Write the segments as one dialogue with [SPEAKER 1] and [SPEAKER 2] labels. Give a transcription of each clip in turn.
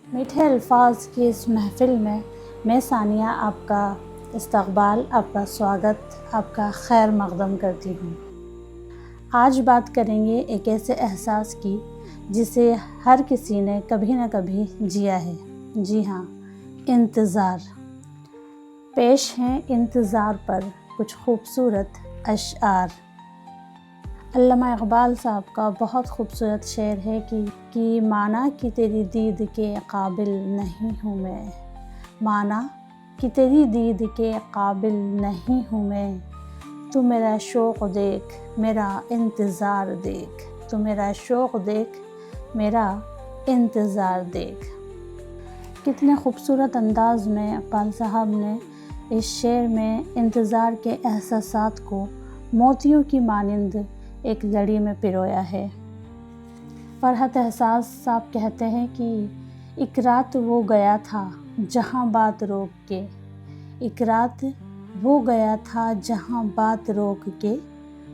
[SPEAKER 1] میٹھے الفاظ کی اس محفل میں ثانیہ آپ کا استقبال، آپ کا سواگت، آپ کا خیر مقدم کرتی ہوں۔ آج بات کریں گے ایک ایسے احساس کی جسے ہر کسی نے کبھی نہ کبھی جیا ہے۔ جی ہاں، انتظار۔ پیش ہیں انتظار پر کچھ خوبصورت اشعار۔ علامہ اقبال صاحب کا بہت خوبصورت شعر ہے کہ مانا کہ تیری دید کے قابل نہیں ہوں میں، مانا کہ تیری دید کے قابل نہیں ہوں میں، تو میرا شوق دیکھ میرا انتظار دیکھ، تو میرا شوق دیکھ میرا انتظار دیکھ۔ کتنے خوبصورت انداز میں اقبال صاحب نے اس شعر میں انتظار کے احساسات کو موتیوں کی مانند ایک لڑی میں پرویا ہے۔ فرحت احساس صاحب کہتے ہیں کہ ایک رات وہ گیا تھا جہاں بات روک کے، ایک رات وہ گیا تھا جہاں بات روک کے،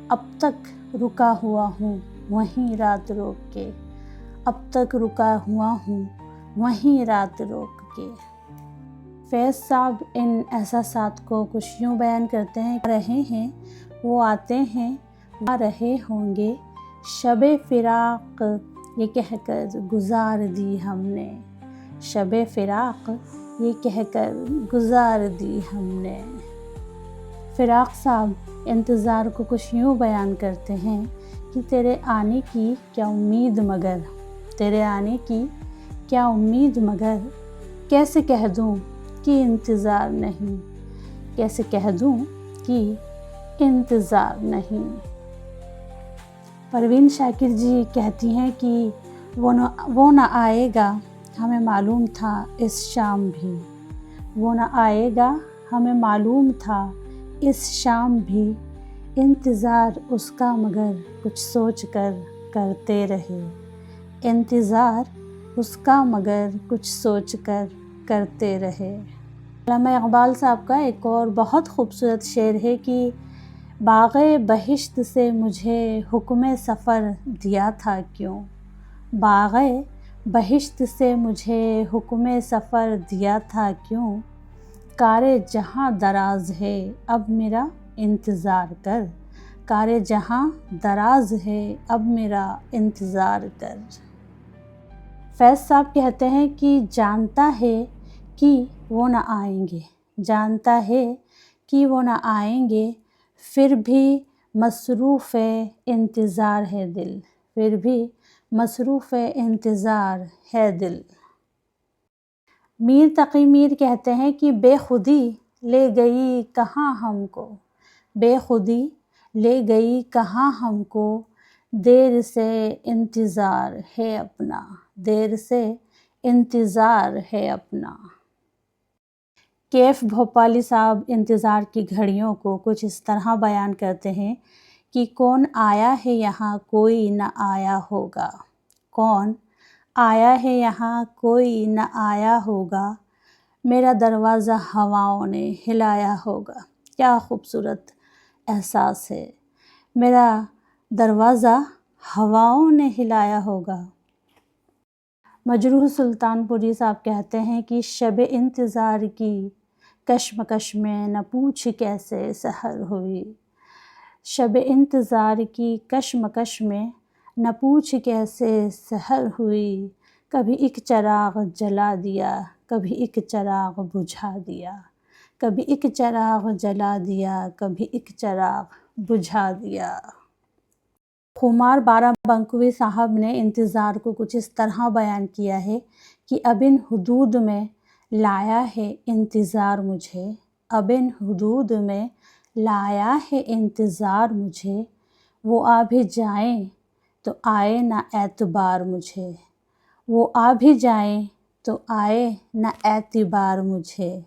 [SPEAKER 1] اب تک رکا ہوا ہوں وہیں رات روک کے، اب تک رکا ہوا ہوں وہیں رات روک کے۔ فیض صاحب ان احساسات کو کچھ یوں بیان کرتے ہیں، رہے ہیں وہ آتے ہیں آ رہے ہوں گے، شب فراق یہ کہہ کر گزار دی ہم نے، شب فراق یہ کہہ کر گزار دی ہم نے۔ فراق صاحب انتظار کو کچھ یوں بیان کرتے ہیں کہ تیرے آنے کی کیا امید مگر، تیرے آنے کی کیا امید مگر، کیسے کہہ دوں کہ انتظار نہیں، کیسے کہہ دوں کہ انتظار نہیں۔ پروین شاکر جی کہتی ہیں کہ وہ نہ آئے گا ہمیں معلوم تھا اس شام بھی، وہ نہ آئے گا ہمیں معلوم تھا اس شام بھی، انتظار اس کا مگر کچھ سوچ کر کرتے رہے، انتظار اس کا مگر کچھ سوچ کر کرتے رہے۔ علامہ اقبال صاحب کا ایک اور بہت خوبصورت شعر ہے کہ باغ بہشت سے مجھے حکم سفر دیا تھا کیوں، باغ بہشت سے مجھے حکم سفر دیا تھا کیوں، کار جہاں دراز ہے اب میرا انتظار کر، کار جہاں دراز ہے اب میرا انتظار کر۔ فیض صاحب کہتے ہیں کہ جانتا ہے کہ وہ نہ آئیں گے، جانتا ہے کہ وہ نہ آئیں گے، پھر بھی مصروف انتظار ہے دل، پھر بھی مصروف انتظار ہے دل۔ میر تقی میر کہتے ہیں کہ بے خودی لے گئی کہاں ہم کو، بے خودی لے گئی کہاں ہم کو، دیر سے انتظار ہے اپنا، دیر سے انتظار ہے اپنا۔ کیف بھوپالی صاحب انتظار کی گھڑیوں کو کچھ اس طرح بیان کرتے ہیں کہ کون آیا ہے یہاں کوئی نہ آیا ہوگا، کون آیا ہے یہاں کوئی نہ آیا ہوگا، میرا دروازہ ہواؤں نے ہلایا ہوگا۔ کیا خوبصورت احساس ہے، میرا دروازہ ہواؤں نے ہلایا ہوگا۔ مجروح سلطان پوری صاحب کہتے ہیں کہ شب انتظار کی کشمکش میں نہ پوچھ کیسے سحر ہوئی، شب انتظار کی کشمکش میں نہ پوچھ کیسے سحر ہوئی، کبھی ایک چراغ جلا دیا کبھی ایک چراغ بجھا دیا، کبھی ایک چراغ جلا دیا کبھی ایک چراغ بجھا دیا۔ خمار بارہ بنکوی صاحب نے انتظار کو کچھ اس طرح بیان کیا ہے کہ اب ان حدود میں لایا ہے انتظار مجھے، اب ان حدود میں لایا ہے انتظار مجھے، وہ آ بھی جائیں تو آئے نہ اعتبار مجھے، وہ آ بھی جائیں تو آئے نہ اعتبار مجھے،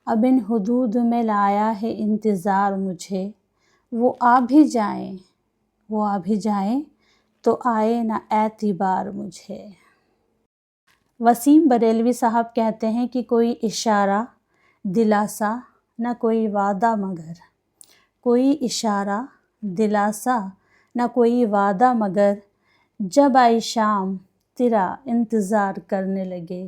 [SPEAKER 1] اب ان حدود میں لایا ہے انتظار مجھے، وہ آ بھی جائیں، وہ آ بھی جائیں تو آئے نہ اعتبار مجھے۔ وسیم بریلوی صاحب کہتے ہیں کہ کوئی اشارہ دلاسا نہ کوئی وعدہ مگر، کوئی اشارہ دلاسا نہ کوئی وعدہ مگر، جب آئی شام تیرا انتظار کرنے لگے،